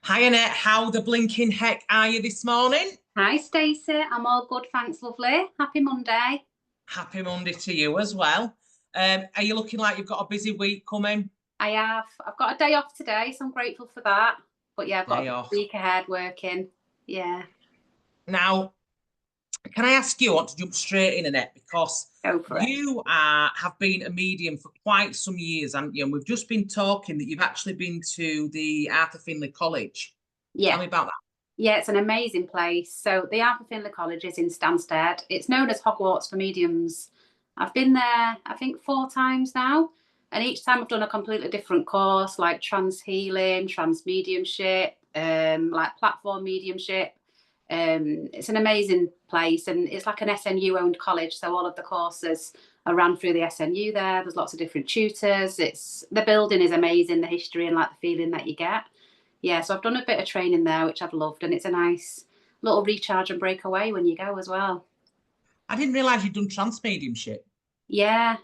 Hi Annette, how the blinking heck are you this morning? Hi Stacey, I'm all good, thanks, lovely. Happy Monday. Happy Monday to you as well. Are you looking like you've got a busy week coming? I have. I've got a day off today, so I'm grateful for that. But yeah, I've got Day a off. week ahead working. Yeah. Now, can I ask you, I want to jump straight in, Annette, because Go for it. you have been a medium for quite some years, haven't you? And we've just been talking that you've actually been to the Arthur Findlay College. Yeah. Tell me about that. Yeah, it's an amazing place. So the Arthur Findlay College is in Stansted. It's known as Hogwarts for mediums. I've been there, I think, 4 times now. And each time I've done a completely different course, like trans healing, trans mediumship, like platform mediumship. It's an amazing place, and it's like an SNU owned college. So all of the courses are ran through the SNU there. There's lots of different tutors. The building is amazing, the history and like the feeling that you get. Yeah, so I've done a bit of training there, which I've loved, and it's a nice little recharge and break away when you go as well. I didn't realise you'd done trans mediumship. Yeah,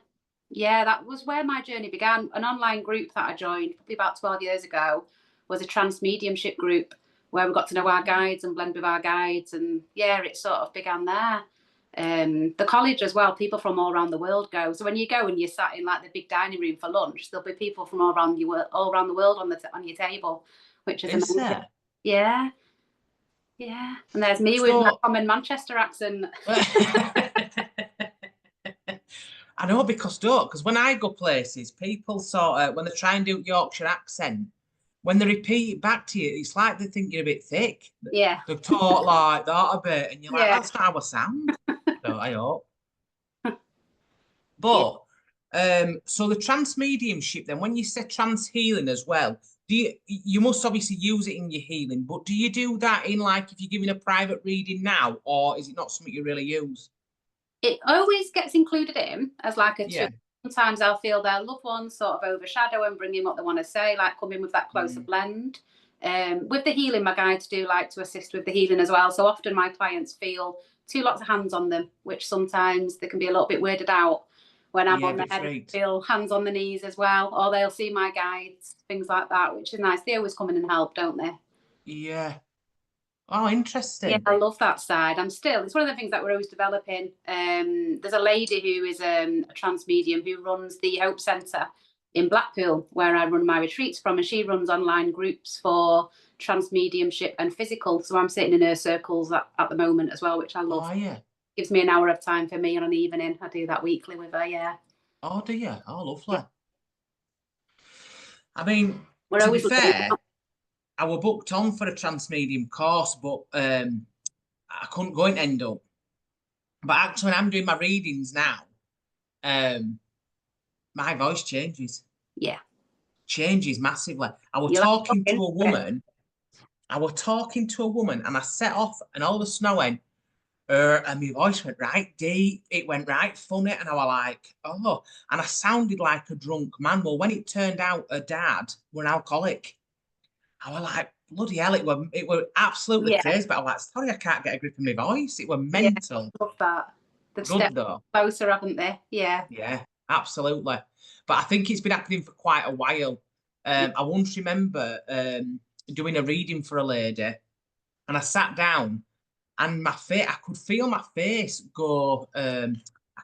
yeah, that was where my journey began. An online group that I joined probably about 12 years ago was a trans mediumship group where we got to know our guides and blend with our guides, and yeah, it sort of began there. The college as well, people from all around the world go. So when you go and you're sat in like the big dining room for lunch, there'll be people from all around the world on your table, which is Is amazing. there? Yeah. Yeah, and there's me with my common Manchester accent. I know, because when I go places, people sort of, when they try and do Yorkshire accent, when they repeat it back to you, it's like they think you're a bit thick. Yeah. They talk like that a bit, and you're like, Yeah. that's not how I sound. No, I hope. Yeah. But so the trans mediumship, then, when you say trans healing as well, you must obviously use it in your healing, but do you do that in, like, if you're giving a private reading now, or is it not something you really use? It always gets included in as like a tool. Yeah. Sometimes I'll feel their loved ones sort of overshadow and bring in what they want to say, like come in with that closer blend. With the healing, my guides do like to assist with the healing as well. So often my clients feel two lots of hands on them, which sometimes they can be a little bit weirded out when I'm on the head. Feel hands on the knees as well, or they'll see my guides, things like that, which is nice. They always come in and help, don't they? Yeah. Oh, interesting. Yeah, I love that side. It's one of the things that we're always developing. There's a lady who is a trans medium who runs the Hope Centre in Blackpool, where I run my retreats from, and she runs online groups for trans mediumship and physical. So I'm sitting in her circles at the moment as well, which I love. Oh, yeah. Gives me an hour of time for me on an evening. I do that weekly with her, yeah. Oh, do you? Oh, lovely. Yeah. I mean, we're to always be fair, I were booked on for a trans medium course, but I couldn't go and end up. But actually, when I'm doing my readings now, my voice changes. Yeah. Changes massively. I was talking to a woman. And I set off, and all of a sudden I went, and my voice went right deep. It went right funny, and I was like, oh, and I sounded like a drunk man. Well, when it turned out her dad were an alcoholic, I was like, bloody hell, it were absolutely crazy. But I was like, sorry, I can't get a grip of my voice. It were mental. Yeah, love that. They've Good stepped though. closer, haven't they? Yeah. Yeah, absolutely. But I think it's been happening for quite a while. I once remember doing a reading for a lady, and I sat down, and I could feel my face go. I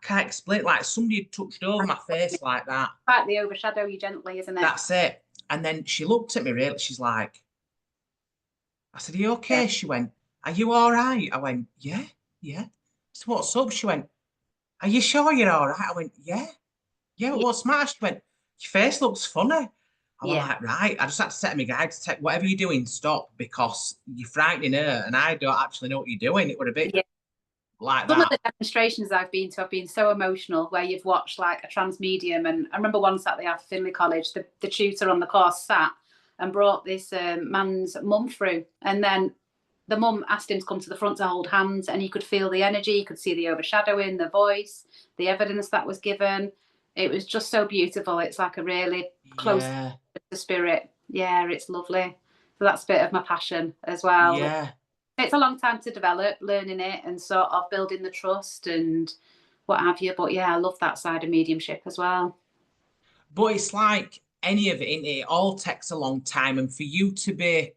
can't explain. Like somebody had touched over my face like that. Like they overshadow you gently, isn't it? That's it. And then she looked at me really. She's like, I said, "Are you okay?" Yeah. She went, "Are you all right?" I went, "Yeah, yeah." So what's up? She went, "Are you sure you're all right?" I went, "Yeah, yeah." What's the matter? She went, "Your face looks funny." I was like, right. I just had to set my guide to take whatever you're doing, stop, because you're frightening her, and I don't actually know what you're doing. It would have been like Some that. of the demonstrations I've been to have been so emotional, where you've watched like a trans medium, and I remember once at the Arthur Findlay College, the tutor on the course sat and brought this man's mum through, and then the mum asked him to come to the front to hold hands, and you could feel the energy, you could see the overshadowing, the voice, the evidence that was given. It was just so beautiful. It's like a really close to the spirit. Yeah, it's lovely. So that's a bit of my passion as well. Yeah. It's a long time to develop, learning it and sort of building the trust and what have you. But yeah, I love that side of mediumship as well. But it's like any of it, it all takes a long time. And for you to be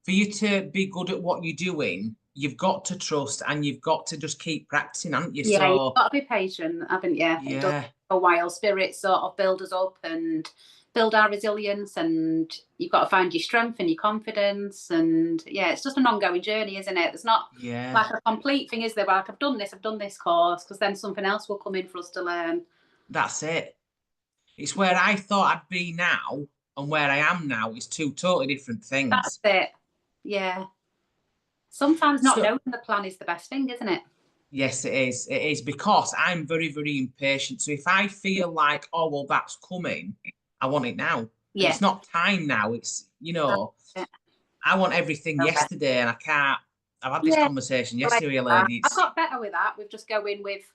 for you to be good at what you're doing, you've got to trust and you've got to just keep practicing, haven't you? Yeah, you've So got to be patient, haven't you? It does yeah, take a while. Spirit sort of build us up and build our resilience, and you've got to find your strength and your confidence. And yeah, it's just an ongoing journey, isn't it? There's not yeah, like a complete thing, is there? Like, I've done this course, because then something else will come in for us to learn. that's it. It's where I thought I'd be now and where I am now is two totally different That's things. it. Yeah. Sometimes not So knowing the plan is the best thing, isn't it? yes, it is. It is because I'm very, very impatient. So if I feel like, oh, well, that's coming, I want it now. And Yeah. it's not time now. It's, That's it. I want everything Okay. yesterday and I can't. I've had this Yeah. conversation Like yesterday with a that. lady. I've It's, got better with that. We've just going with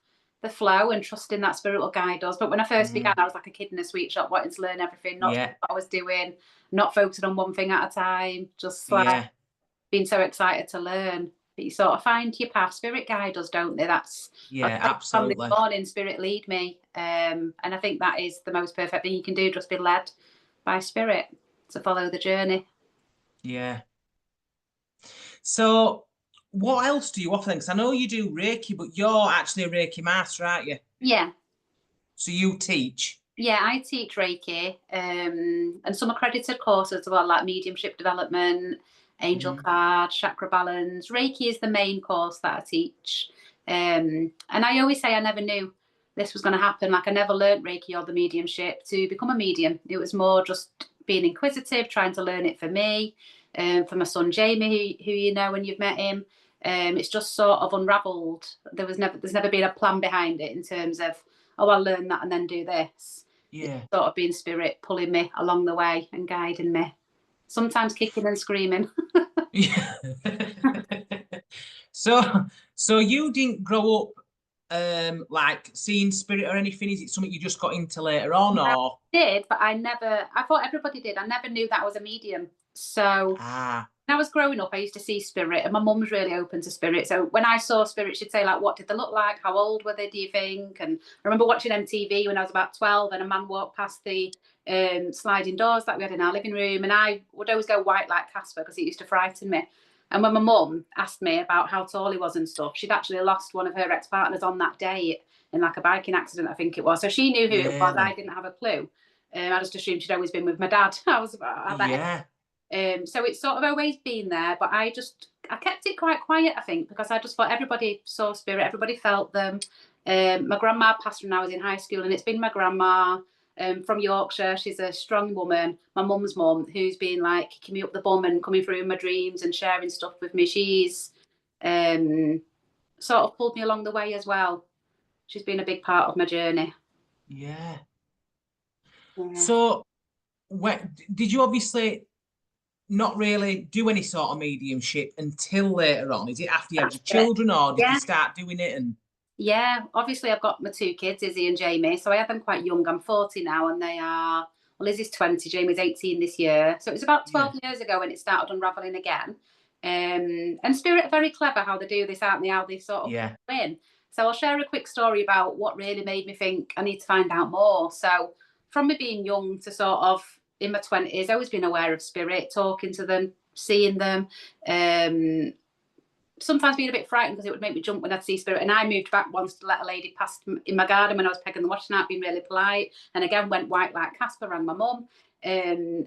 the flow and trusting that spirit will guide us. But when I first began, mm, I was like a kid in a sweet shop, wanting to learn everything, not yeah, what I was doing, not focusing on one thing at a time, just like yeah, being so excited to learn. But you sort of find your path. Spirit guide us, don't they? I was yeah, saying from this absolutely. morning, spirit lead me. And I think that is the most perfect thing you can do, just be led by spirit to follow the journey. Yeah. So what else do you offer then? Because I know you do Reiki, but you're actually a Reiki master, aren't you? Yeah. So you teach. Yeah, I teach Reiki, and some accredited courses as well, like mediumship development, angel Hmm. card, chakra balance. Reiki is the main course that I teach. And I always say I never knew this was going to happen. Like, I never learned Reiki or the mediumship to become a medium. It was more just being inquisitive, trying to learn it for me, for my son Jamie, who you know when you've met him. It's just sort of unravelled. There's never been a plan behind it in terms of, oh, I'll learn that and then do this. It's Yeah. sort of been spirit pulling me along the way and guiding me, sometimes kicking and screaming. Yeah. So so you didn't grow up like seeing spirit or anything? Is it something you just got into later on I or did, but I thought everybody did. I never knew that I was a medium. So ah when I was growing up, I used to see spirit, and my mum was really open to spirit. So when I saw spirit, she'd say, like, what did they look like? How old were they, do you think? And I remember watching MTV when I was about 12, and a man walked past the sliding doors that we had in our living room, and I would always go white like Casper because it used to frighten me. And when my mum asked me about how tall he was and stuff, she'd actually lost one of her ex-partners on that day in like a biking accident, I think it was. So she knew who it was. I really? didn't have a clue. I just assumed she'd always been with my dad. I was at that. Yeah. So it's sort of always been there, but I kept it quite quiet, I think, because I just thought everybody saw spirit, everybody felt them. My grandma passed when I was in high school, and it's been my grandma from Yorkshire. She's a strong woman, my mum's mum, who's been like kicking me up the bum and coming through in my dreams and sharing stuff with me. She's um, sort of pulled me along the way as well. She's been a big part of my journey. Yeah. Yeah. So when did you obviously not really do any sort of mediumship until later on? Is it after you had That's your it. children or did you Yeah. start doing it and Yeah, obviously I've got my two kids, Izzy and Jamie. So I had them quite young. I'm 40 now, and they are, well, Izzy's 20, Jamie's 18 this year. So it was about yeah, 12 years ago when it started unraveling again. And Spirit are very clever how they do this, aren't they? How they sort of yeah, win. So I'll share a quick story about what really made me think I need to find out more. So from me being young to sort of in my 20s, I've always been aware of spirit, talking to them, seeing them. Sometimes being a bit frightened because it would make me jump when I'd see spirit. And I moved back once to let a lady pass in my garden when I was pegging the washing out, being really polite. And again, went white like Casper, rang my mum.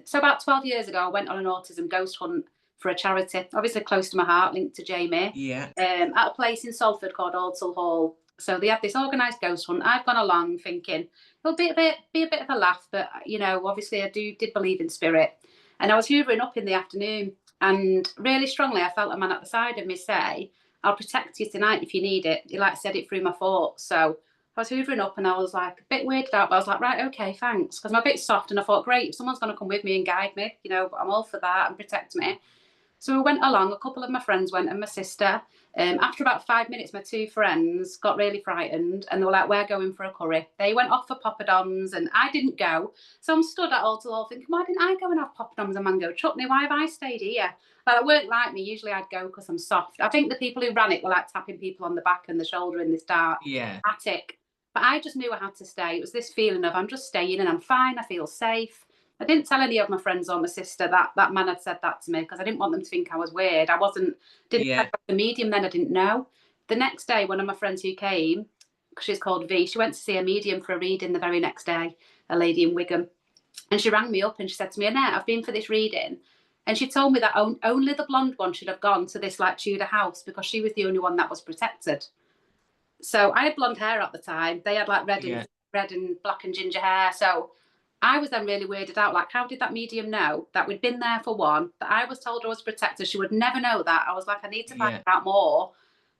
So about 12 years ago, I went on an autism ghost hunt for a charity, obviously close to my heart, linked to Jamie, yeah, at a place in Salford called Aldsall Hall. So they had this organised ghost hunt. I've gone along thinking it'll be a bit of a laugh, but obviously I did believe in spirit. And I was hoovering up in the afternoon, and really strongly, I felt a man at the side of me say, "I'll protect you tonight if you need it." He like said it through my thoughts. So I was hoovering up, and I was like a bit weirded out, but I was like, right, okay, thanks, because I'm a bit soft, and I thought, great, if someone's going to come with me and guide me, but I'm all for that and protect me. So we went along, a couple of my friends went and my sister. After about 5 minutes, my two friends got really frightened and they were like, we're going for a curry. They went off for poppadoms and I didn't go. So I'm stood at all to all thinking, why didn't I go and have poppadoms and mango chutney? Why have I stayed here? Like, it weren't like me. Usually I'd go because I'm soft. I think the people who ran it were like tapping people on the back and the shoulder in this dark yeah, attic. But I just knew I had to stay. It was this feeling of I'm just staying and I'm fine. I feel safe. I didn't tell any of my friends or my sister that man had said that to me, because I didn't want them to think I was weird. Didn't Yeah. have the medium then, I didn't know. The next day, one of my friends who came, she's called V, she went to see a medium for a reading the very next day, a lady in Wigan. And she rang me up and she said to me, Annette, I've been for this reading. And she told me that only the blonde one should have gone to this like Tudor house, because she was the only one that was protected. So I had blonde hair at the time. They had like red and black and ginger hair. So I was then really weirded out. Like, how did that medium know that we'd been there for one, that I was told I was protected? She would never know that. I was like, I need to find out more.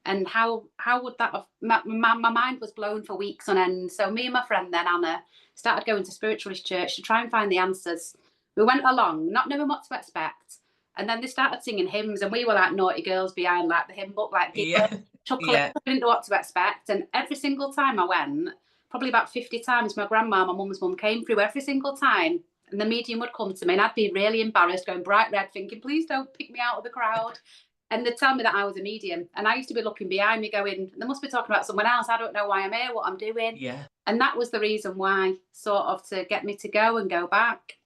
And how would that have, my mind was blown for weeks on end. So me and my friend then, Anna, started going to spiritualist church to try and find the answers. We went along, not knowing what to expect. And then they started singing hymns, and we were like naughty girls behind like the hymn book, like giggling, chuckling. I didn't know what to expect. And every single time I went, probably about 50 times, my grandma, my mum's mum, came through every single time. And the medium would come to me and I'd be really embarrassed, going bright red, thinking, please don't pick me out of the crowd. And they'd tell me that I was a medium. And I used to be looking behind me going, they must be talking about someone else. I don't know why I'm here, what I'm doing. Yeah. And that was the reason why, sort of, to get me to go and go back.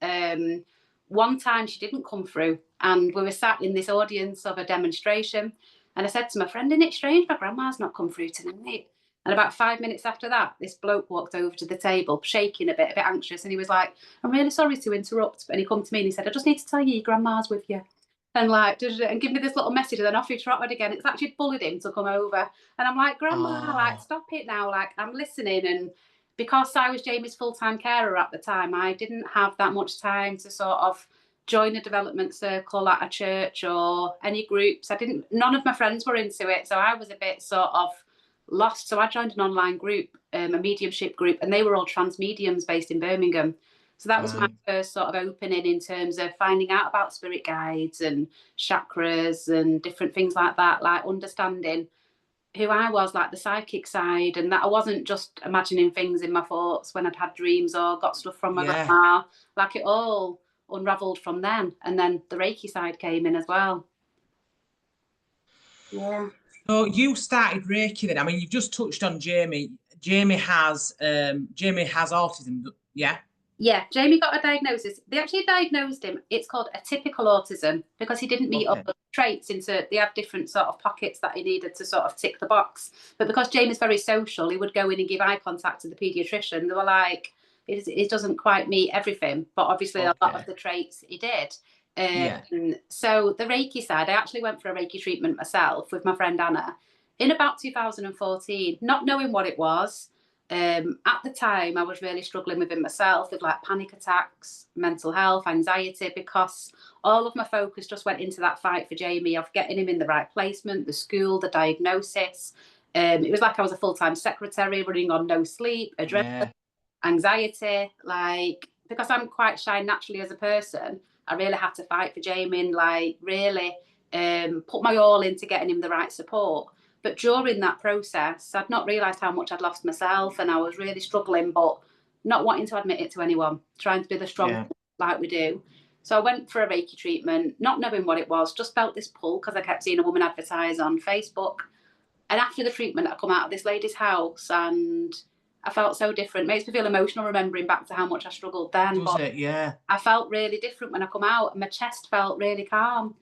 One time she didn't come through and we were sat in this audience of a demonstration. And I said to my friend, isn't it strange my grandma's not come through tonight? And about 5 minutes after that, this bloke walked over to the table, shaking a bit anxious. And he was like, I'm really sorry to interrupt. And he come to me and he said, I just need to tell you your grandma's with you. And like, and give me this little message, and then off he trotted again. It's like she'd bullied him to come over. And I'm like, Grandma, like, stop it now. Like, I'm listening. And because I was Jamie's full-time carer at the time, I didn't have that much time to sort of join a development circle at a church or any groups. None of my friends were into it. So I was a bit sort of lost. So I joined an online group, a mediumship group, and they were all trans mediums based in Birmingham. So that was my first sort of opening in terms of finding out about spirit guides and chakras and different things like that, like understanding who I was, like the psychic side, and that I wasn't just imagining things in my thoughts when I'd had dreams or got stuff from my grandma. Like, it all unravelled from then. And then the Reiki side came in as well. Yeah. So you started Reiki then. I mean, you've just touched on Jamie. Jamie has autism, yeah? Yeah, Jamie got a diagnosis. They actually diagnosed him. It's called atypical autism because he didn't meet all the traits. They have different sort of pockets that he needed to sort of tick the box. But because Jamie's very social, he would go in and give eye contact to the paediatrician. They were like, it doesn't quite meet everything, but obviously a lot of the traits he did. So the Reiki side, I actually went for a Reiki treatment myself with my friend Anna in about 2014, not knowing what it was. At the time, I was really struggling with it myself, with like panic attacks, mental health, anxiety, because all of my focus just went into that fight for Jamie of getting him in the right placement, the school, the diagnosis. It was like I was a full-time secretary running on no sleep, adrenaline, anxiety, like, because I'm quite shy naturally as a person, I really had to fight for Jamie and like really put my all into getting him the right support. But during that process, I'd not realised how much I'd lost myself, and I was really struggling, but not wanting to admit it to anyone, trying to be the strong like we do. So I went for a Reiki treatment, not knowing what it was, just felt this pull because I kept seeing a woman advertise on Facebook. And after the treatment, I come out of this lady's house and I felt so different. It makes me feel emotional remembering back to how much I struggled then. I felt really different when I come out, and my chest felt really calm.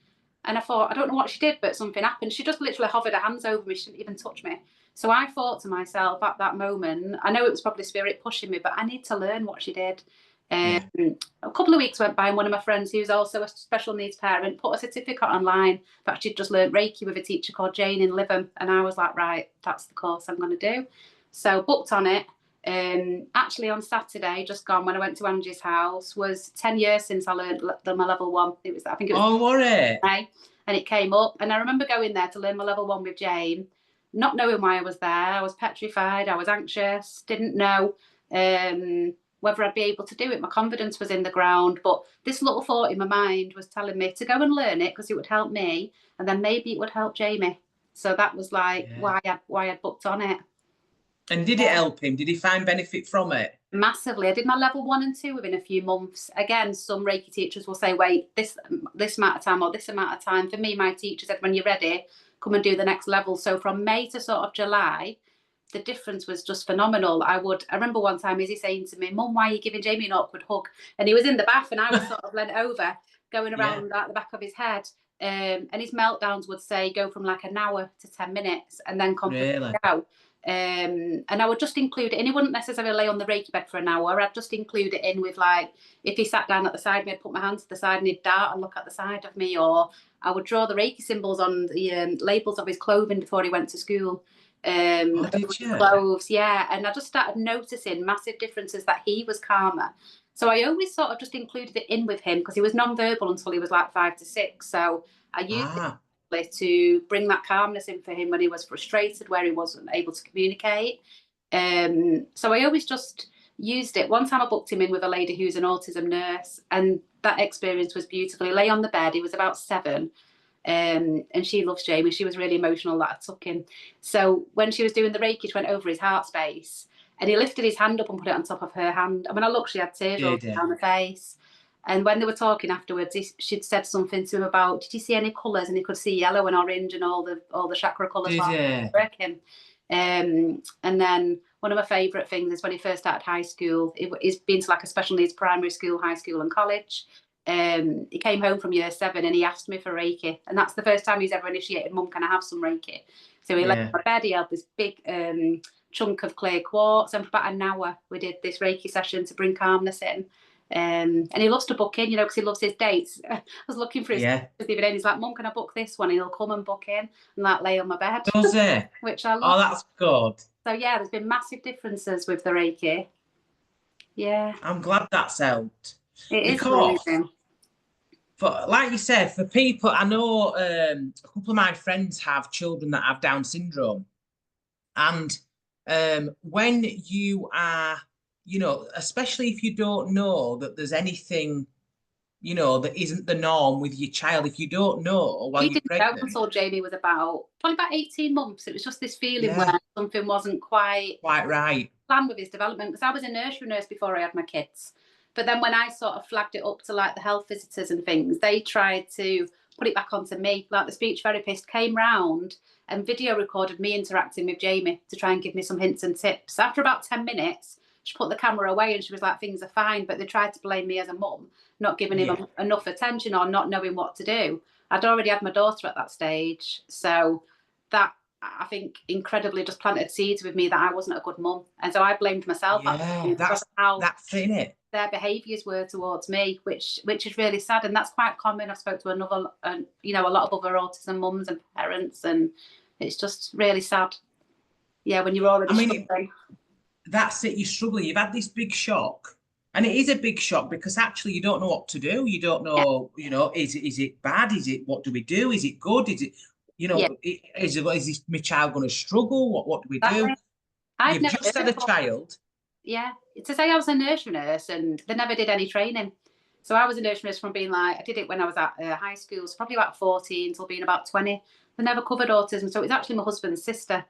And I thought, I don't know what she did, but something happened. She just literally hovered her hands over me. She didn't even touch me. So I thought to myself at that moment, I know it was probably spirit pushing me, but I need to learn what she did. A couple of weeks went by, and one of my friends, who's also a special needs parent, put a certificate online that she'd just learned Reiki with a teacher called Jane in Lytham. And I was like, right, that's the course I'm going to do. So booked on it. Actually on Saturday, just gone, when I went to Angie's house, was 10 years since I learned my level 1. I think it was and it came up, and I remember going there to learn my level 1 with Jane, not knowing why I was there. I was petrified, I was anxious, didn't know whether I'd be able to do it. My confidence was in the ground, but this little thought in my mind was telling me to go and learn it because it would help me, and then maybe it would help Jamie. So that was like why I booked on it. And did it help him? Did he find benefit from it? Massively. I did my level 1 and 2 within a few months. Again, some Reiki teachers will say, wait, this amount of time or this amount of time. For me, my teacher said, when you're ready, come and do the next level. So from May to sort of July, the difference was just phenomenal. I remember one time Izzy saying to me, "Mum, why are you giving Jamie an awkward hug?" And he was in the bath and I was sort of leant over, going around at the back of his head. And his meltdowns would say go from like an hour to 10 minutes and then completely go. And I would just include it, and he wouldn't necessarily lay on the Reiki bed for an hour. I'd just include it in with, like, if he sat down at the side of me, I'd put my hands to the side and he'd dart and look at the side of me, or I would draw the Reiki symbols on the labels of his clothing before he went to school. Did you? Clothes, yeah. And I just started noticing massive differences, that he was calmer. So I always sort of just included it in with him because he was non-verbal until he was like 5 to 6. So I used it to bring that calmness in for him when he was frustrated, where he wasn't able to communicate. So I always just used it. One time I booked him in with a lady who's an autism nurse, and that experience was beautiful. He lay on the bed. He was about 7. And she loves Jamie. She was really emotional that I took him. So when she was doing the Reiki, she went over his heart space, and he lifted his hand up and put it on top of her hand. And when I looked, she had tears rolling down her face. And when they were talking afterwards, she'd said something to him about, did you see any colours? And he could see yellow and orange and all the chakra colours working. And then one of my favourite things is when he first started high school, he's been to like a special needs primary school, high school and college. He came home from year 7 and he asked me for Reiki. And that's the first time he's ever initiated, "Mum, can I have some Reiki?" So he lay on my bed, he held this big chunk of clear quartz, and for about an hour we did this Reiki session to bring calmness in. And he loves to book in, because he loves his dates. I was looking for his dates the other day, and he's like, "Mum, can I book this one?" And he'll come and book in and like lay on my bed. Does he? Which I love. Oh, that's good. So yeah, there's been massive differences with the Reiki. Yeah. I'm glad that's helped. It is amazing. Like you said, for people, I know a couple of my friends have children that have Down syndrome. And when you are, especially if you don't know that there's anything, that isn't the norm with your child, if you don't know while you're pregnant. He didn't know until Jamie was probably about 18 months. It was just this feeling where something wasn't quite right. Planned with his development, because I was a nursery nurse before I had my kids. But then when I sort of flagged it up to like the health visitors and things, they tried to put it back onto me. Like the speech therapist came round and video recorded me interacting with Jamie to try and give me some hints and tips. After about 10 minutes, she put the camera away and she was like, "Things are fine," but they tried to blame me as a mum, not giving him enough attention or not knowing what to do. I'd already had my daughter at that stage. So that, I think, incredibly just planted seeds with me that I wasn't a good mum. And so I blamed myself. That's in it. Their behaviours were towards me, which is really sad, and that's quite common. I've spoke to a lot of other autism mums and parents, and it's just really sad. Yeah, when you're already struggling. That's it. You're struggling. You've had this big shock, and it is a big shock because actually you don't know what to do. You don't know, is it bad? Is it, what do we do? Is it good? Is it, is my child going to struggle? What do we do? You've just had a child. Yeah, to say I was a nursery nurse and they never did any training. So I was a nursery nurse from being I did it when I was at high school, so probably about 14 till being about 20. They never covered autism. So it was actually my husband's sister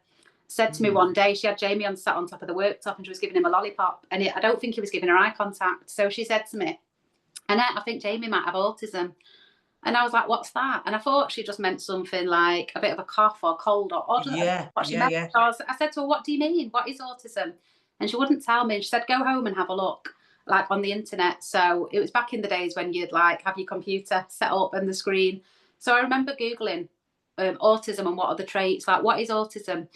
said to me one day, she had Jamie sat on top of the worktop and she was giving him a lollipop. And I don't think he was giving her eye contact. So she said to me, "Annette, I think Jamie might have autism." And I was like, "What's that?" And I thought she just meant something like a bit of a cough or cold or what she meant. So I said to her, "What do you mean? What is autism?" And she wouldn't tell me. And she said, "Go home and have a look, like on the internet." So it was back in the days when you'd like have your computer set up and the screen. So I remember Googling autism and what are the traits, like what is autism?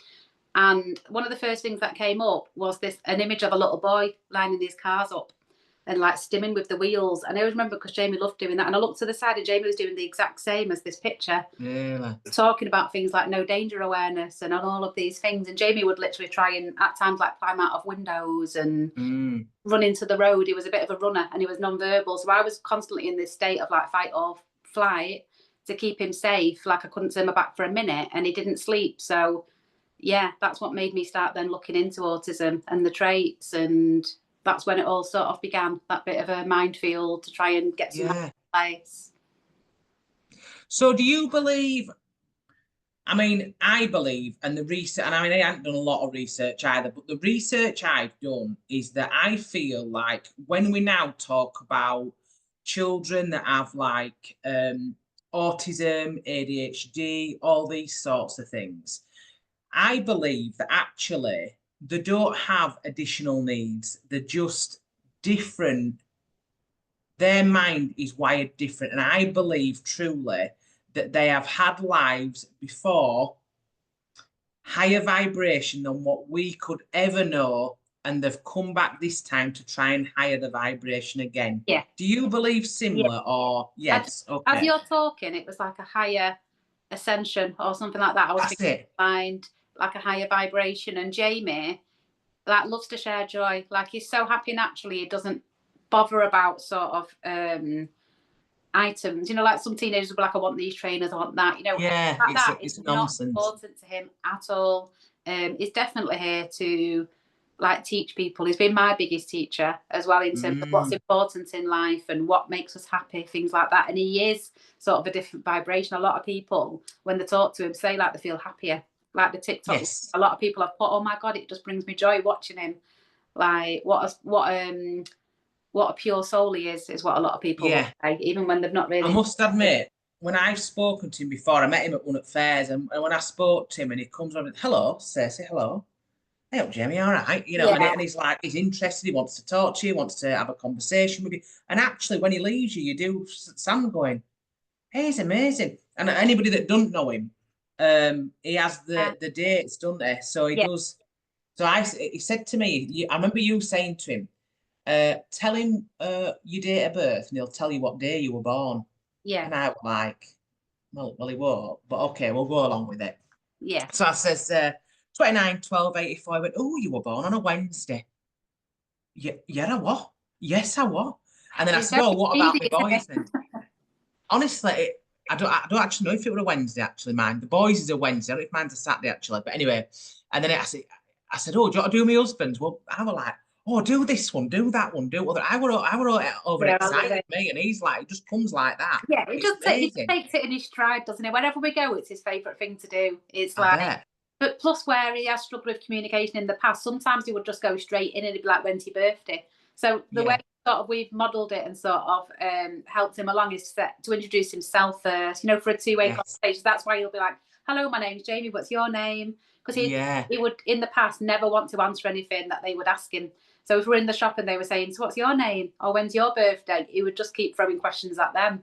And one of the first things that came up was an image of a little boy lining his cars up and like stimming with the wheels. And I always remember because Jamie loved doing that. And I looked to the side and Jamie was doing the exact same as this picture. Really? Talking about things like no danger awareness and on all of these things. And Jamie would literally try and at times like climb out of windows and run into the road. He was a bit of a runner and he was non-verbal. So I was constantly in this state of like fight or flight to keep him safe. Like I couldn't turn my back for a minute and he didn't sleep. So yeah, that's what made me start then looking into autism and the traits, and that's when it all sort of began, that bit of a minefield to try and get some place. So do you believe, I believe, and the research, and I haven't done a lot of research either, but the research I've done is that I feel like when we now talk about children that have like autism, ADHD, all these sorts of things, I believe that actually they don't have additional needs. They're just different. Their mind is wired different. And I believe truly that they have had lives before, higher vibration than what we could ever know. And they've come back this time to try and higher the vibration again. Yeah. Do you believe Yeah. similar or yes? As Okay. you're talking, it was like a higher ascension or something like that. I was That's thinking it. mind like a higher vibration. And Jamie, like, loves to share joy. Like, he's so happy naturally. He doesn't bother about sort of items. You know, like some teenagers will be like, I want these trainers, I want that. You know, Yeah, like that is it's not nonsense. important to him at all. He's definitely here to like teach people. He's been my biggest teacher as well in terms of what's important in life and what makes us happy, things like that. And he is sort of a different vibration. A lot of people, when they talk to him, say like they feel happier. Like the TikTok, Yes. a lot of people have put, oh my God, it just brings me joy watching him. Like what a pure soul he is what a lot of people will say, even when they've not really. I must admit, when I've spoken to him before, I met him at one at fairs, and when I spoke to him, and he comes on, hello, say hello. Hey up, Jamie, all right? You know, and he's like, he's interested, he wants to talk to you, wants to have a conversation with you. And actually, when he leaves you, you do stand going, hey, he's amazing. And anybody that doesn't know him, he has the dates, don't they? So he does. So he said to me, I remember you saying to him, tell him your date of birth and he'll tell you what day you were born. Yeah. And I was like, well, he won't, but okay, we'll go along with it. Yeah. So I says, 29/12/84. I went, oh, you were born on a Wednesday. Yeah, I was. Yes, I was. And then I said, oh, what about my boys then? Honestly, I don't actually know if it was a Wednesday, actually, mine. The boys is a Wednesday. I don't know if mine's a Saturday, actually. But anyway, and then I said, oh, do you want to do my husband's? Well, I was like, oh, do this one, do that one, do other. I were overexcited, me, and he's like, it just comes like that. Yeah, it amazing. takes it in his stride, doesn't it? Wherever we go, it's his favourite thing to do. It's like, but plus where he has struggled with communication in the past, sometimes he would just go straight in and he'd be like, when's your birthday? So the way sort of we've modelled it and sort of helped him along is to introduce himself first, you know, for a two-way conversation. That's why he'll be like, hello, my name's Jamie, what's your name? Because he would, in the past, never want to answer anything that they would ask him. So if we're in the shop and they were saying, so what's your name? Or when's your birthday? He would just keep throwing questions at them.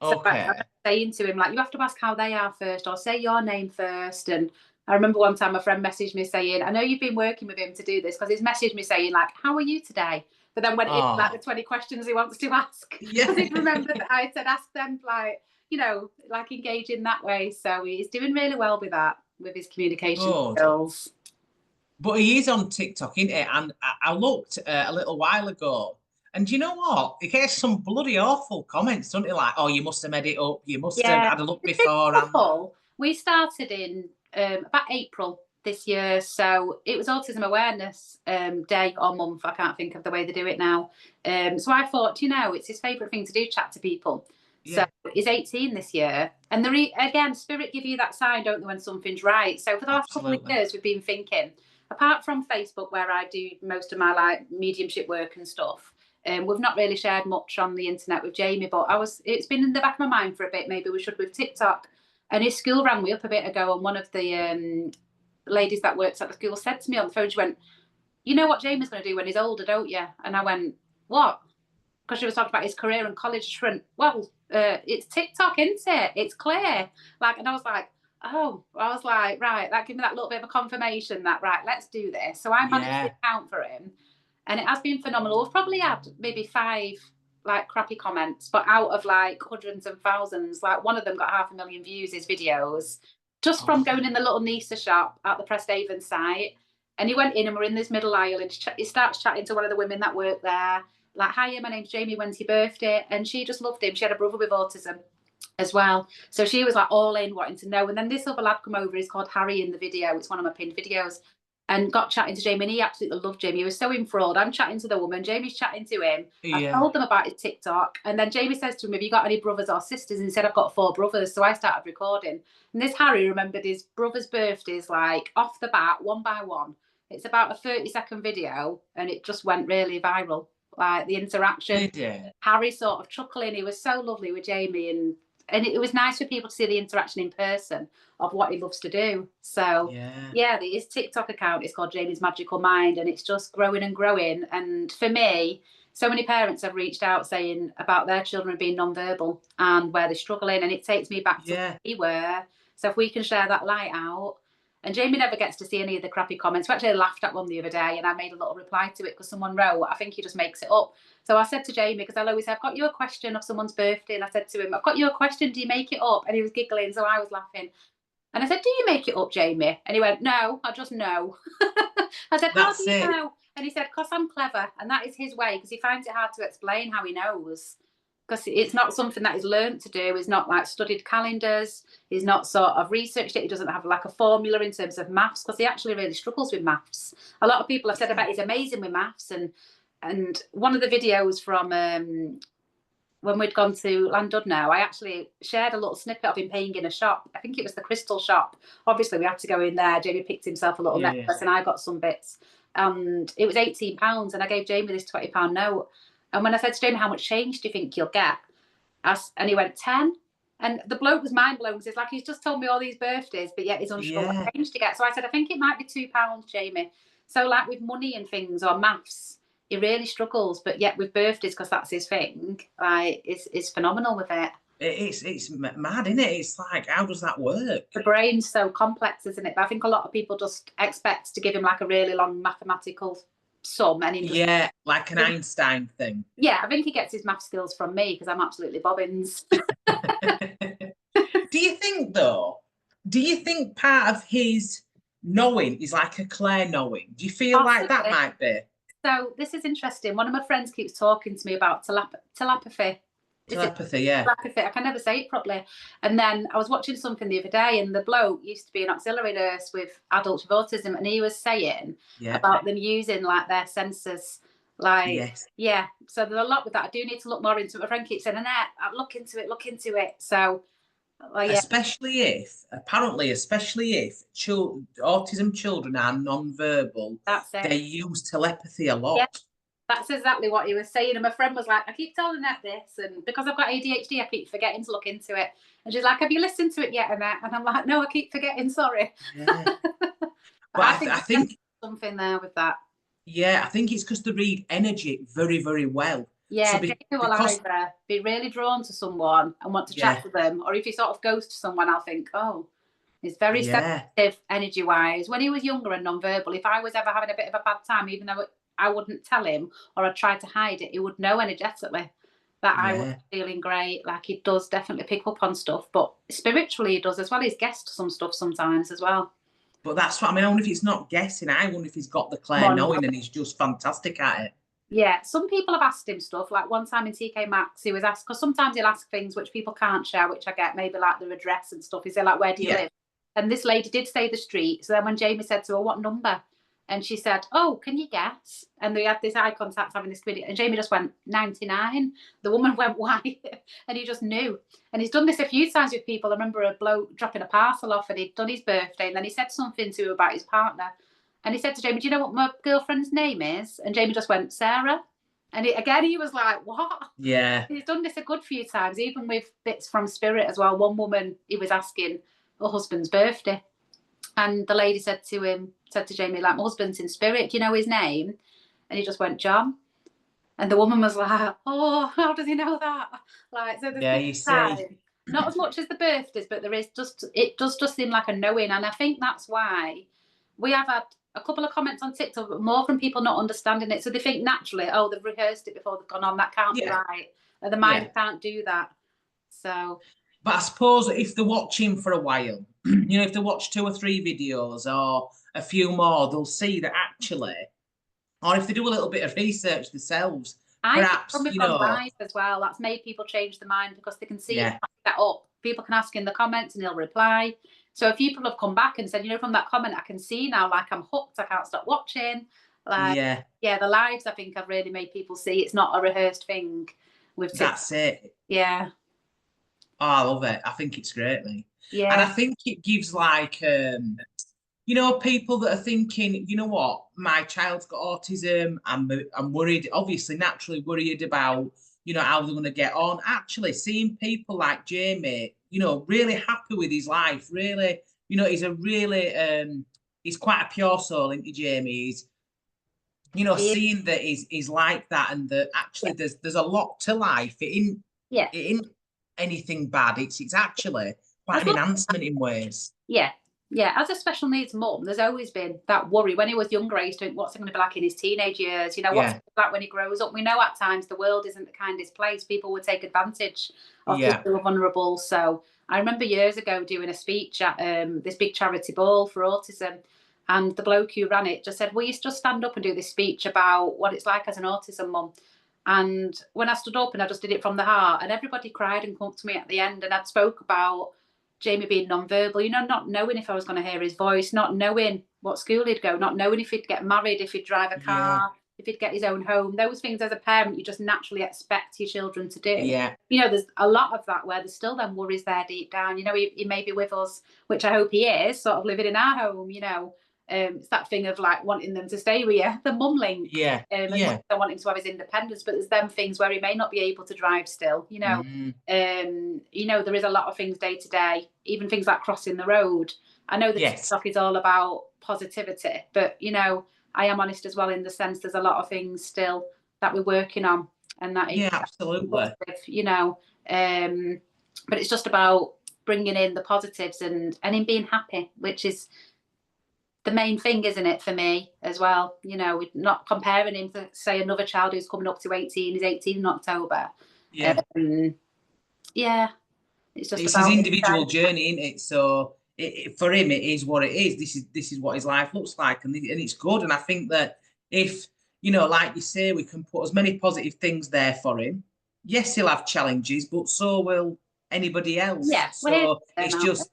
So I'm saying to him, like, you have to ask how they are first or say your name first. And I remember one time a friend messaged me saying, I know you've been working with him to do this, because he's messaged me saying, like, how are you today? But then when it's like the 20 questions he wants to ask, because he remembered that I said, ask them, like, you know, like engage in that way. So he's doing really well with that, with his communication skills. But he is on TikTok, isn't it? And I looked a little while ago, and you know what? He gets some bloody awful comments, don't he? Like, oh, you must have made it up. You must have had a look before. We started in about April this year, so it was Autism Awareness Day or month. I can't think of the way they do it now. So I thought, you know, it's his favourite thing to do, chat to people. So he's 18 this year, and again, spirit give you that sign, don't they, when something's right. So for the last couple of years, we've been thinking, apart from Facebook, where I do most of my like mediumship work and stuff, we've not really shared much on the internet with Jamie. But it's been in the back of my mind for a bit. Maybe we should with TikTok. And his school rang me up a bit ago, and one of the ladies that works at the school said to me on the phone, she went, you know what Jamie's going to do when he's older, don't you? And I went, what? Because she was talking about his career and college. She went, well, it's TikTok, isn't it? It's clear. Like, and I was like, oh, I was like, right, that gave me that little bit of a confirmation that, right, let's do this. So I managed the account for him, and it has been phenomenal. We've probably had maybe 5 like crappy comments, but out of like hundreds and thousands, like one of them got 500,000 views, his videos, just from going in the little Nisa shop at the Presthaven site. And he went in, and we're in this middle aisle, and he starts chatting to one of the women that work there, like, hiya, my name's Jamie, when's your birthday? And she just loved him. She had a brother with autism as well, so she was like all in, wanting to know. And then this other lad come over, he's called Harry in the video, it's one of my pinned videos, and got chatting to Jamie, and he absolutely loved Jamie. He was so enthralled. I'm chatting to the woman, Jamie's chatting to him. I told them about his TikTok, and then Jamie says to him, have you got any brothers or sisters? And he said, I've got 4 brothers. So I started recording, and this Harry remembered his brother's birthdays like off the bat, one by one. It's about a 30-second video, and it just went really viral. Like the interaction, Harry sort of chuckling. He was so lovely with Jamie, and and it was nice for people to see the interaction in person of what he loves to do. So yeah, his TikTok account is called Jamie's Magical Mind, and it's just growing and growing. And for me, so many parents have reached out saying about their children being non-verbal and where they're struggling, and it takes me back to where we were. So if we can share that light out. And Jamie never gets to see any of the crappy comments. We actually laughed at one the other day, and I made a little reply to it because someone wrote, I think he just makes it up. So I said to Jamie, because I'll always say, I've got you a question of someone's birthday. And I said to him, I've got you a question. Do you make it up? And he was giggling. So I was laughing. And I said, do you make it up, Jamie? And he went, no, I just know. I said, how do you know? And he said, because I'm clever. And that is his way, because he finds it hard to explain how he knows. Because it's not something that he's learned to do. He's not like studied calendars. He's not sort of researched it. He doesn't have like a formula in terms of maths, because he actually really struggles with maths. A lot of people have said about he's amazing with maths. And one of the videos from when we'd gone to Llandudno, I actually shared a little snippet of him paying in a shop. I think it was the crystal shop. Obviously, we had to go in there. Jamie picked himself a little necklace and I got some bits. And it was £18, and I gave Jamie this £20 note. And when I said to Jamie, how much change do you think you'll get? And he went, 10. And the bloke was mind blown, because it's like, he's just told me all these birthdays, but yet he's unsure what change to get. So I said, I think it might be £2, Jamie. So like with money and things or maths, he really struggles, but yet with birthdays, because that's his thing, like, is phenomenal with it. It's mad, isn't it? It's like, how does that work? The brain's so complex, isn't it? But I think a lot of people just expect to give him like a really long mathematical sum, and like an Einstein thing. Yeah, I think he gets his math skills from me, because I'm absolutely bobbins. Do you think part of his knowing is like a Claire knowing? Do you feel like that might be? So this is interesting. One of my friends keeps talking to me about telepathy. Telepathy, Telepathy. I can never say it properly. And then I was watching something the other day, and the bloke used to be an auxiliary nurse with adults with autism, and he was saying about them using like their senses. Like, so there's a lot with that. I do need to look more into it. My friend keeps saying, Annette, look into it. So especially if autism children are non-verbal, they use telepathy a lot. That's exactly what he was saying. And my friend was like, I keep telling Annette this, and because I've got ADHD, I keep forgetting to look into it. And she's like, have you listened to it yet, Annette? And I'm like, no, I keep forgetting, sorry. But I think something there with that. Yeah, I think it's because they read energy very, very well. Yeah, Jamie will either be really drawn to someone and want to chat to them, or if he sort of goes to someone, I'll think, oh, he's very sensitive energy-wise. When he was younger and non-verbal, if I was ever having a bit of a bad time, even though I wouldn't tell him or I'd try to hide it, he would know energetically that I was feeling great. Like, he does definitely pick up on stuff, but spiritually he does as well. He's guessed some stuff sometimes as well. But that's what I mean. I wonder if it's not guessing. I wonder if he's got the Claire knowing and he's just fantastic at it. Yeah, some people have asked him stuff. Like one time in TK Maxx, he was asked, because sometimes he'll ask things which people can't share, which I get, maybe like their address and stuff. He said, like, where do you live? And this lady did say the street. So then when Jamie said to her, what number? And she said, oh, can you guess? And they had this eye contact having this video. And Jamie just went, 99. The woman went white. And he just knew. And he's done this a few times with people. I remember a bloke dropping a parcel off, and he'd done his birthday. And then he said something to her about his partner. And he said to Jamie, do you know what my girlfriend's name is? And Jamie just went, Sarah. And he was like, what? Yeah. He's done this a good few times, even with bits from spirit as well. One woman, he was asking her husband's birthday. And the lady said to Jamie, like, my husband's in spirit. Do you know his name? And he just went, John. And the woman was like, oh, how does he know that? Like, so there's not as much as the birthdays, but it does just seem like a knowing. And I think that's why we have had a couple of comments on TikTok, but more from people not understanding it. So they think naturally, oh, they've rehearsed it before they've gone on. That can't be right. And the mind can't do that. So. But I suppose if they're watching for a while, you know, if they watch 2 or 3 videos or a few more, they'll see that actually, or if they do a little bit of research themselves, perhaps, you know, live as well. That's made people change their mind, because they can see it that up. People can ask in the comments and he'll reply. So a few people have come back and said, you know, from that comment, I can see now, like, I'm hooked. I can't stop watching. Like, the lives, I think, have really made people see it's not a rehearsed thing. That's it. Yeah. Oh, I love it. I think it's great, mate. Yeah. And I think it gives, like, you know, people that are thinking, you know what, my child's got autism. I'm worried, obviously, naturally worried about you know, how they're going to get on. Actually, seeing people like Jamie, you know, really happy with his life, really, you know, he's a really, he's quite a pure soul, isn't he, Jamie? He's, you know, seeing that he's like that, and that actually there's a lot to life. It isn't anything bad. It's actually quite an enhancement in ways. Yeah, as a special needs mum, there's always been that worry. When he was younger, I used to think, what's it going to be like in his teenage years? You know, what's it like when he grows up? We know at times the world isn't the kindest place. People would take advantage of people who are vulnerable. So I remember years ago doing a speech at this big charity ball for autism, and the bloke who ran it just said, will you just stand up and do this speech about what it's like as an autism mum? And when I stood up and I just did it from the heart, and everybody cried and come up to me at the end, and I'd spoke about Jamie being non-verbal, you know, not knowing if I was going to hear his voice, not knowing what school he'd go, not knowing if he'd get married, if he'd drive a car, if he'd get his own home. Those things as a parent you just naturally expect your children to do. You know, there's a lot of that where there's still them worries there deep down. You know, he may be with us, which I hope he is, sort of living in our home, you know. It's that thing of like wanting them to stay with you, the mum link. I want him to have his independence, but there's them things where he may not be able to drive still, you know. You know, there is a lot of things day to day, even things like crossing the road. I know that TikTok is all about positivity, but you know, I am honest as well in the sense there's a lot of things still that we're working on, and that is absolutely, you know. But it's just about bringing in the positives and him being happy, which is the main thing, isn't it, for me as well? You know, we're not comparing him to, say, another child who's coming up to 18. He's 18 in October. It's just it's his individual journey, isn't it? So for him, it is what it is. This is what his life looks like, and it's good. And I think that if, you know, like you say, we can put as many positive things there for him. Yes, he'll have challenges, but so will anybody else. So it's just,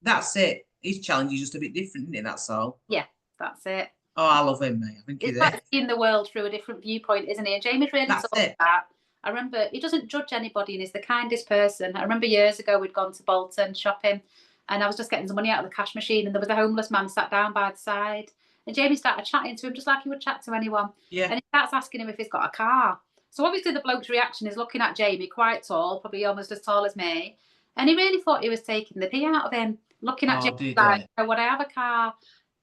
that's it. His challenge is just a bit different, isn't it? That's all. Yeah, that's it. Oh, I love him, mate. I think it's like seeing the world through a different viewpoint, isn't he? And Jamie's really taught that. I remember he doesn't judge anybody and he's the kindest person. I remember years ago we'd gone to Bolton shopping and I was just getting some money out of the cash machine and there was a homeless man sat down by the side. And Jamie started chatting to him just like he would chat to anyone. And he starts asking him if he's got a car. So obviously the bloke's reaction is looking at Jamie, quite tall, probably almost as tall as me. And he really thought he was taking the pee out of him. Looking at Jamie like, would I have a car?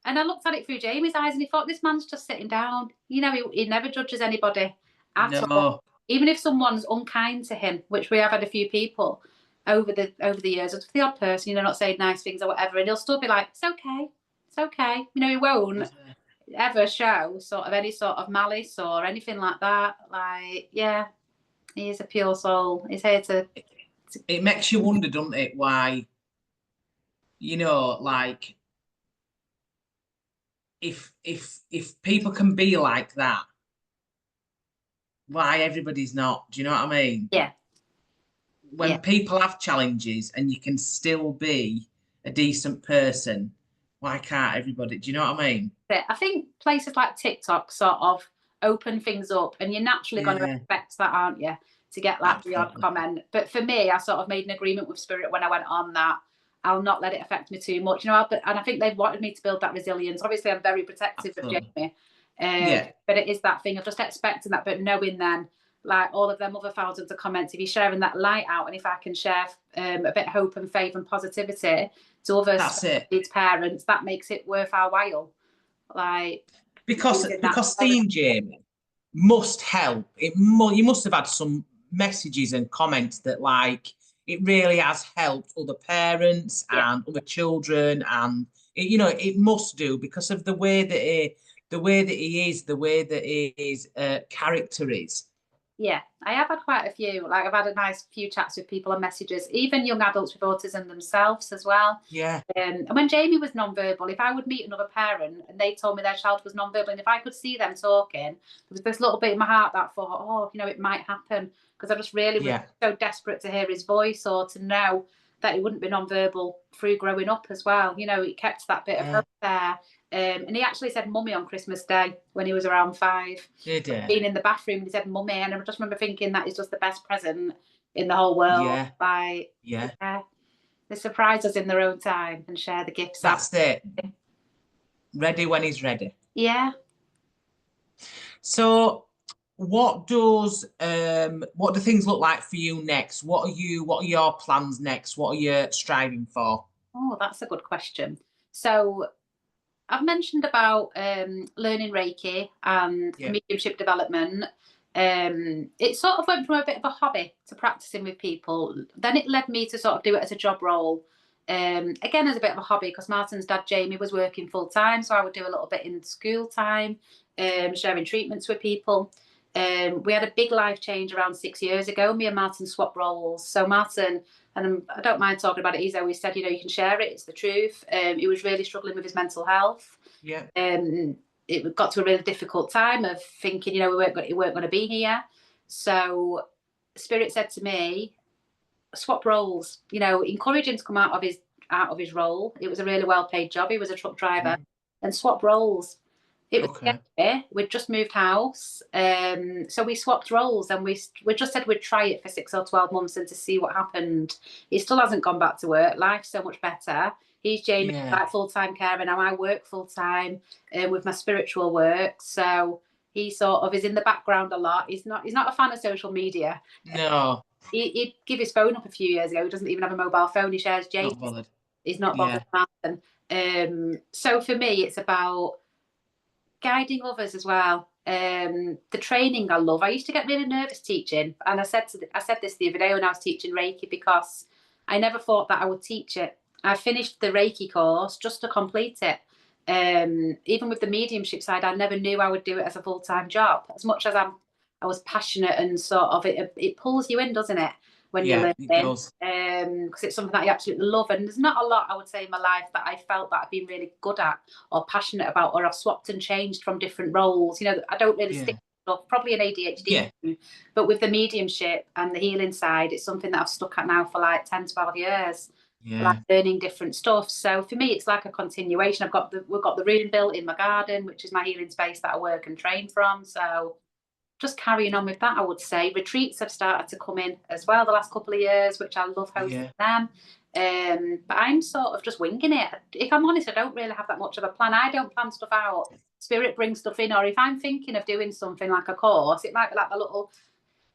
And I looked at it through Jamie's eyes and he thought, this man's just sitting down. You know, he never judges anybody at all. Even if someone's unkind to him, which we have had a few people over the years, it's the odd person, you know, not saying nice things or whatever, and he'll still be like, it's okay. You know, he won't ever show sort of any sort of malice or anything like that. Like, he is a pure soul. He's here to... It makes you wonder, doesn't it, why... You know, like if people can be like that, why everybody's not? Do you know what I mean? When people have challenges and you can still be a decent person, why can't everybody? Do you know what I mean? I think places like TikTok sort of open things up, and you're naturally going to expect that, aren't you? To get like the odd comment. But for me, I sort of made an agreement with Spirit when I went on that I'll not let it affect me too much, you know. And I think they've wanted me to build that resilience. Obviously, I'm very protective of Jamie, but it is that thing of just expecting that, but knowing then, like all of them other thousands of comments, if you're sharing that light out, and if I can share a bit of hope and faith and positivity to others, its parents, that makes it worth our while. Like because seeing Jamie must help. You must have had some messages and comments that like. It really has helped other parents and other children, and you know it must do because of the way that he is, the way that his character is. Yeah, I have had quite a few. Like I've had a nice few chats with people and messages, even young adults with autism themselves as well. And when Jamie was non-verbal, if I would meet another parent and they told me their child was non-verbal, and if I could see them talking, there was this little bit in my heart that thought, oh, you know, it might happen. Because I just really was so desperate to hear his voice or to know that he wouldn't be non-verbal through growing up as well. You know, he kept that bit of hope there. And he actually said mummy on Christmas Day when he was around 5. Being in the bathroom, and he said mummy. And I just remember thinking that is just the best present in the whole world. They surprise us in their own time and share the gifts. That's it. Ready when he's ready. Yeah. So... what do things look like for you next? What are your plans next? What are you striving for? Oh, that's a good question. So I've mentioned about learning Reiki and Yeah. mediumship development. It sort of went from a bit of a hobby to practicing with people. Then it led me to sort of do it as a job role. Again, as a bit of a hobby, because Martin's dad, Jamie, was working full time. So I would do a little bit in school time, sharing treatments with people. We had a big life change around 6 years ago. Me and Martin swapped roles. So Martin, and I don't mind talking about it, he's always said, you know, you can share it, it's the truth. He was really struggling with his mental health. Yeah. It got to a really difficult time of thinking, you know, we weren't going to be here. So Spirit said to me, swap roles, you know, encourage him to come out of his role. It was a really well paid job. He was a truck driver, and swap roles. It was Okay. scary. We'd just moved house, so we swapped roles, and we just said we'd try it for 6 or 12 months and to see what happened. He still hasn't gone back to work. Life's so much better. He's Jamie, like full-time carer. Now I work full-time with my spiritual work, so he sort of is in the background a lot. He's not a fan of social media. No. He'd give his phone up a few years ago. He doesn't even have a mobile phone. He shares James. Not bothered. He's not bothered about them. So for me, it's about guiding others as well. The training I love. I used to get really nervous teaching, and I said this the other day when I was teaching Reiki, because I never thought that I would teach it. I finished the Reiki course just to complete it. Even with the mediumship side, I never knew I would do it as a full-time job. As much as I was passionate, and sort of it pulls you in, doesn't it? When you're learning, it does. Because it's something that I absolutely love. And there's not a lot, I would say, in my life that I felt that I've been really good at or passionate about, or I've swapped and changed from different roles. You know, I don't really stick to stuff, probably an ADHD, but with the mediumship and the healing side, it's something that I've stuck at now for like 10, 12 years. Like learning different stuff. So for me, it's like a continuation. We've got the room built in my garden, which is my healing space that I work and train from. So just carrying on with that, I would say. Retreats have started to come in as well the last couple of years, which I love hosting them. But I'm sort of just winging it. If I'm honest, I don't really have that much of a plan. I don't plan stuff out. Spirit brings stuff in, or if I'm thinking of doing something like a course, it might be like a little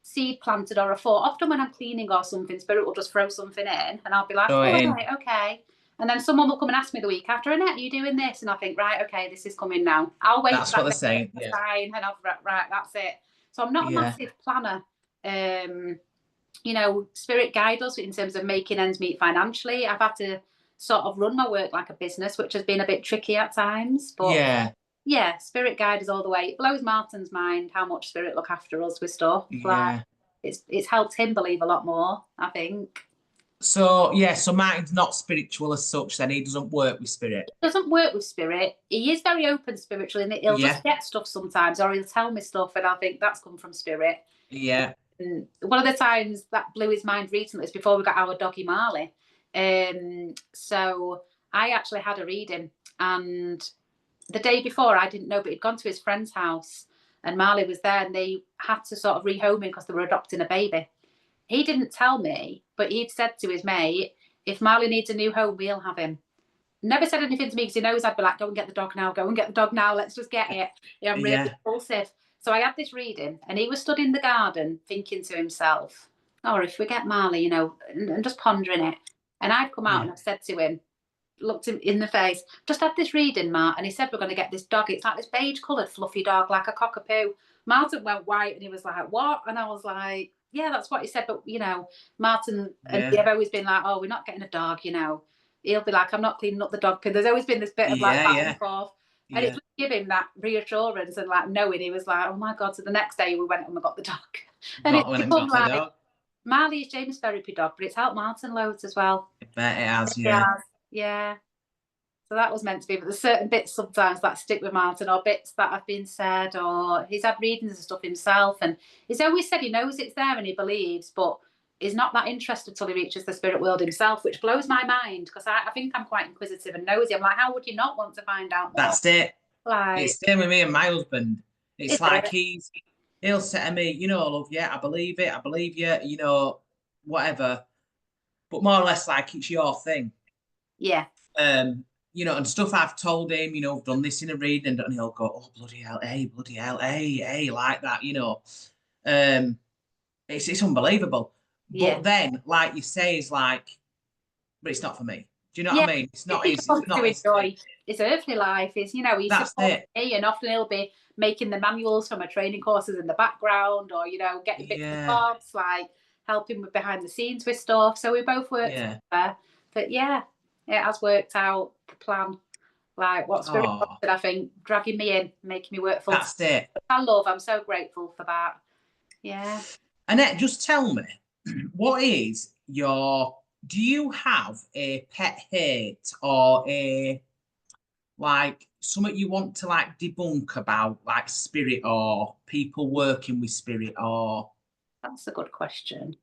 seed planted or a thought. Often when I'm cleaning or something, Spirit will just throw something in, and I'll be like, right, okay. And then someone will come and ask me the week after, Annette, are you doing this? And I think, right, okay, this is coming now. I'll wait. That's what they're saying. Sign, and I'll right, that's it. So I'm not a massive planner. You know, Spirit guide us in terms of making ends meet financially. I've had to sort of run my work like a business, which has been a bit tricky at times. But Spirit guide us all the way. It blows Martin's mind how much Spirit look after us with stuff. Like, it's helped him believe a lot more, I think. So so Martin's not spiritual as such. Then he doesn't work with Spirit. He doesn't work with Spirit. He is very open spiritually, and he'll just get stuff sometimes, or he'll tell me stuff, and I think that's come from Spirit. And one of the times that blew his mind recently is before we got our doggy Marley. So I actually had a reading, and the day before I didn't know, but he'd gone to his friend's house, and Marley was there, and they had to sort of rehome him because they were adopting a baby. He didn't tell me, but he'd said to his mate, if Marley needs a new home, we'll have him. Never said anything to me because he knows I'd be like, go and get the dog now, let's just get it. I'm really impulsive. So I had this reading, and he was stood in the garden thinking to himself, oh, if we get Marley, you know, and just pondering it. And I've come out and I've said to him, looked him in the face, just had this reading, Mart, and he said we're going to get this dog. It's like this beige-coloured fluffy dog, like a cockapoo. Martin went white, and he was like, what? And I was like, yeah, that's what he said. But, you know, Martin and they've always been like, oh, we're not getting a dog, you know. He'll be like, I'm not cleaning up the dog pin. There's always been this bit of like back and forth. And it just gave him that reassurance and like knowing. He was like, oh my God. So the next day we went and we got the dog. And it's become like, Marley is James' therapy dog, but it's helped Martin loads as well. I bet it has, yeah. So that was meant to be, but there's certain bits sometimes that stick with Martin, or bits that have been said, or he's had readings and stuff himself, and he's always said he knows it's there and he believes, but he's not that interested till he reaches the spirit world himself, which blows my mind, because I think I'm quite inquisitive and nosy. I'm like, how would you not want to find out more? That's it. Like, it's the same with me and my husband. It's like he'll say to me, you know, love, I believe it, I believe you, you know, whatever. But more or less like it's your thing. you know, and stuff I've told him, you know, I've done this in a reading, and he'll go, oh, bloody hell, hey, like that, you know. It's unbelievable. Yeah. But then, like you say, is like, but it's not for me. Do you know Yeah, what I mean? It's not if he his, it's wants to not his enjoy thing. his earthly life, is, you know, he That's supports it. me, and often he'll be making the manuals for my training courses in the background, or, you know, getting bits and Yeah, bobs, like helping with behind the scenes with stuff. So we both work yeah. together. But yeah, it has worked out the plan. Like what Spirit Oh, wanted, I think, dragging me in, making me work full time. that's it. I'm so grateful for that. Yeah. Annette, just tell me, what is your, do you have a pet hate or a, like, something you want to, like, debunk about, like, spirit or people working with spirit or? That's a good question.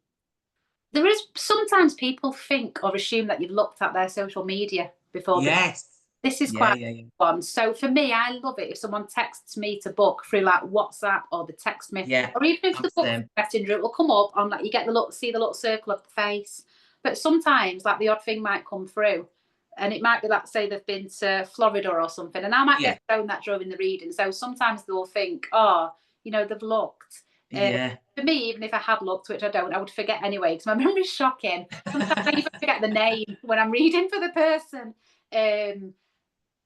There is sometimes people think or assume that you've looked at their social media before. Yes. This is Yeah, quite yeah, yeah. fun. So for me, I love it if someone texts me to book through like WhatsApp, or they text me, Yeah, or even if I'm the the book same. messenger, it will come up on, like, you get the look, see the little circle of the face. But sometimes like the odd thing might come through, and it might be like, say they've been to Florida or something, and I might Yeah, get shown that during the reading. So sometimes they'll think, oh, you know, they've looked. yeah, For me, even if I had looked, which I don't, I would forget anyway because my memory's shocking. Sometimes I even forget the name when I'm reading for the person.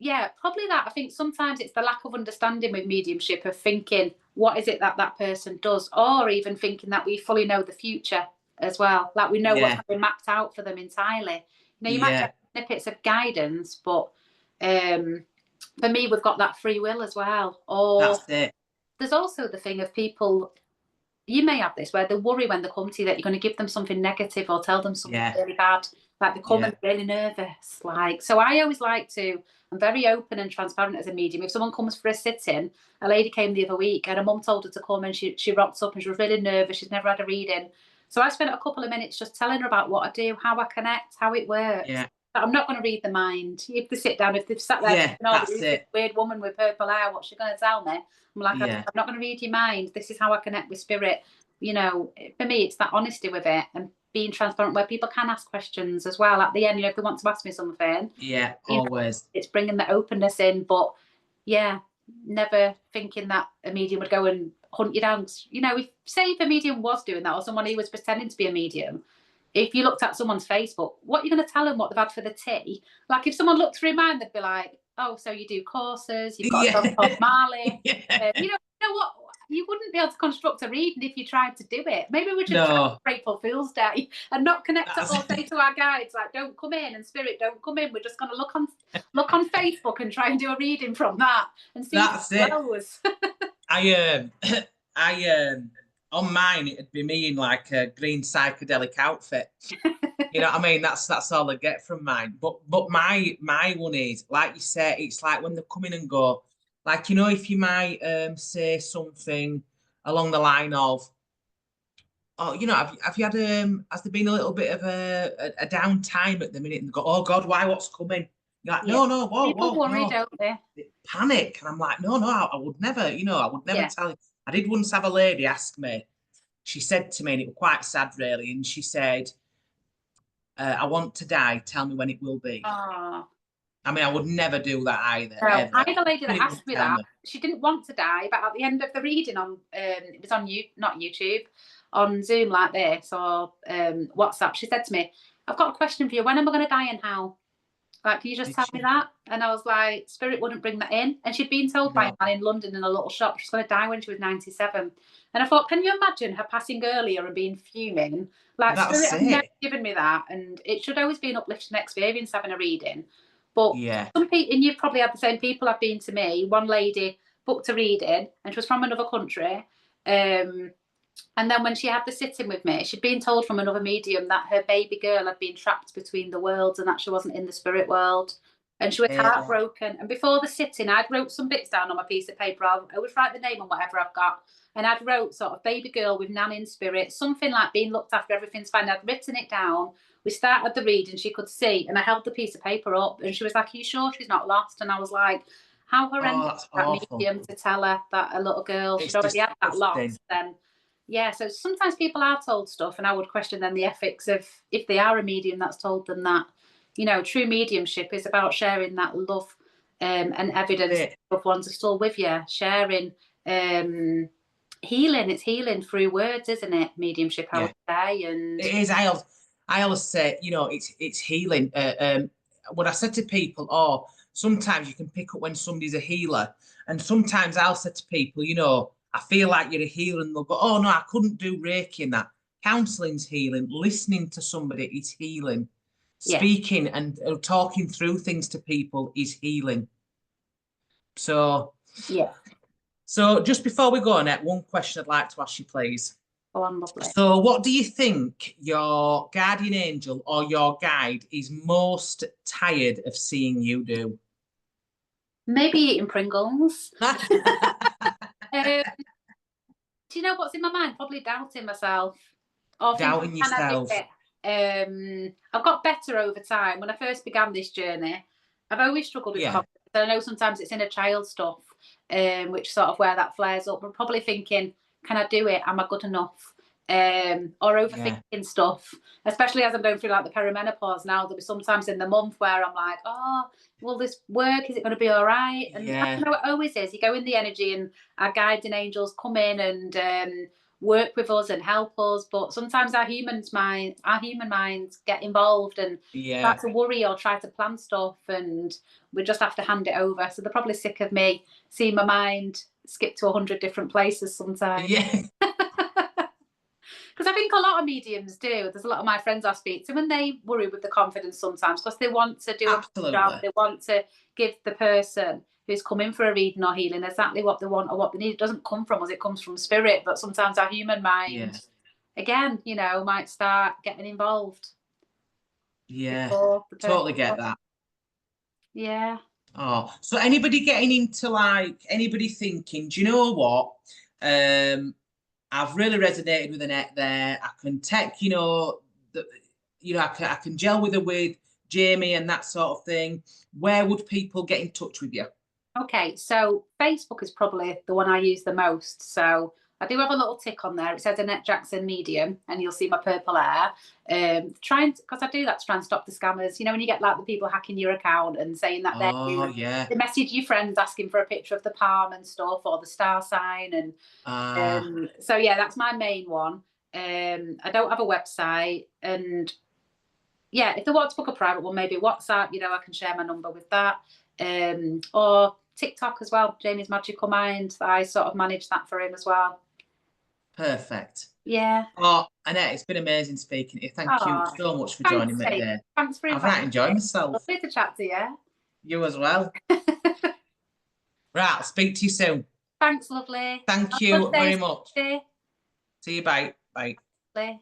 Yeah, probably that. I think sometimes it's the lack of understanding with mediumship, of thinking, what is it that that person does? Or even thinking that we fully know the future as well. Like we know what's yeah, been mapped out for them entirely. You know, you might yeah. get snippets of guidance, but for me, we've got that free will as well. Or That's it. there's also the thing of people, you may have this, where they worry when they come to you that you're going to give them something negative or tell them something Yeah, really bad. Like they come yeah, and really nervous. Like, so I always like to, I'm very open and transparent as a medium. If someone comes for a sit-in, a lady came the other week and her mum told her to come, and she rocked up and she was really nervous. She's never had a reading. So I spent a couple of minutes just telling her about what I do, how I connect, how it works. yeah, But I'm not going to read the mind. If they sit down, if they've sat there yeah. thinking, oh, That's there's this it. weird woman with purple hair, what's she going to tell me? I'm like, I'm Yeah, not going to read your mind. This is how I connect with spirit. You know, for me, it's that honesty with it and being transparent, where people can ask questions as well at the end. You know, if they want to ask me something, yeah. you know, Always. it's bringing the openness in. But yeah, never thinking that a medium would go and hunt you down. You know, if a medium was doing that, or someone who was pretending to be a medium, if you looked at someone's Facebook, what are you going to tell them what they've had for the tea? Like if someone looked through mine, they'd be like, oh, so you do courses, you've got a job called Yeah, Marley. yeah. You know what? You wouldn't be able to construct a reading if you tried to do it. Maybe we should try No, April Fool's Day and not connect to, that's or say to our guides, like, don't come in, and spirit, don't come in. We're just going to look on Facebook and try and do a reading from that and see if that's it it. grows. I I on mine it'd be me in like a green psychedelic outfit. You know what I mean? That's all I get from mine. But my one is, like you say, it's like when they come in and go, like, you know, if you might say something along the line of, oh, you know, have you had has there been a little bit of a down time at the minute, and they go, oh God, why, what's coming? You're like, Yeah. no, whoa, People whoa, worry, no. don't they? Panic. And I'm like, no, I would never, you know, I would never Yeah. tell you. I did once have a lady ask me, she said to me, and it was quite sad really, and she said, I want to die, tell me when it will be. Oh. I mean, I would never do that either, No, I ever. had a lady But that it wouldn't asked me tell that. me. She didn't want to die, but at the end of the reading on, it was on you, not YouTube, on Zoom like this, or WhatsApp, she said to me, "I've got a question for you. When am I going to die and how? Like, can you just Did tell me she? that?" And I was like, Spirit wouldn't bring that in. And she'd been told by a No. man in London in a little shop she's going to die when she was 97. And I thought, can you imagine her passing earlier and being fuming? Like, Spirit That's have never it. given me that. And it should always be an uplifting experience having a reading. But Yeah. some people, and you've probably had the same people have been to me. One lady booked a reading and she was from another country. And then when she had the sitting with me, she'd been told from another medium that her baby girl had been trapped between the worlds and that she wasn't in the spirit world. And she was heartbroken. And before the sitting, I'd wrote some bits down on my piece of paper. I always write the name on whatever I've got. And I'd wrote sort of baby girl with nan in spirit, something like being looked after, everything's fine. I'd written it down. We started the reading, she could see, and I held the piece of paper up and she was like, are you sure she's not lost? And I was like, how Oh, horrendous that's that awful. medium to tell her that a little girl, she'd It's already had that loss. disgusting. Then yeah, so sometimes people are told stuff, and I would question then the ethics of if they are a medium that's told them that. you know, true mediumship is about sharing that love and evidence that loved ones are still with you, sharing healing. It's healing through words, isn't it? Mediumship, I would say. And it is. I always say, you know, it's healing. What I said to people, oh, sometimes you can pick up when somebody's a healer, and sometimes I'll say to people, you know, I feel like you're a healer, and they'll go, oh no, I couldn't do Reiki and that. Counseling's healing. Listening to somebody is healing. Speaking and talking through things to people is healing. So yeah. So just before we go, Annette, one question I'd like to ask you, please. Oh, I'm lovely. So what do you think your guardian angel or your guide is most tired of seeing you do? Maybe eating Pringles. Do you know what's in my mind? Probably doubting myself. Or Doubting thinking, can yourself. I do it? I've got better over time. When I first began this journey, I've always struggled with confidence. I know sometimes it's inner child stuff, which sort of where that flares up. I'm probably thinking, can I do it? Am I good enough? Or overthinking stuff, especially as I'm going through like the perimenopause now. There'll be sometimes in the month where I'm like, oh, will this work? Is it going to be all right? And I know it always is. You go in the energy and our guiding angels come in and work with us and help us. But sometimes our human minds get involved and start to worry or try to plan stuff, and we just have to hand it over. So they're probably sick of me seeing my mind skip to 100 different places sometimes. Yeah. Because I think a lot of mediums do. There's a lot of my friends I speak to, and they worry with the confidence sometimes because they want to do a good job. They want to give the person who's coming for a reading or healing exactly what they want or what they need. It doesn't come from us, it comes from spirit. But sometimes our human mind, again, you know, might start getting involved. Yeah, totally get that. Yeah. Oh, so anybody getting into like, anybody thinking, do you know what? I've really resonated with Annette there. I can take, you know, I can gel with her with Jamie and that sort of thing. Where would people get in touch with you? Okay, so Facebook is probably the one I use the most. So I do have a little tick on there. It says Annette Jackson Medium, and you'll see my purple hair. Because I do that to try and stop the scammers. You know, when you get like the people hacking your account and saying that they message your friends asking for a picture of the palm and stuff, or the star sign, and so yeah, that's my main one. I don't have a website, and yeah, if they want to book a private one, maybe WhatsApp. You know, I can share my number with that, or TikTok as well. Jamie's Magical Mind. I sort of manage that for him as well. Perfect. Yeah. Oh, Annette, it's been amazing speaking to you. Thank you so much for joining me today. Thanks for inviting me. I've enjoyed myself. Lovely to chat to you. You as well. Right, I'll speak to you soon. Thanks, lovely. Thank you very much. See you. Bye. Bye. Bye.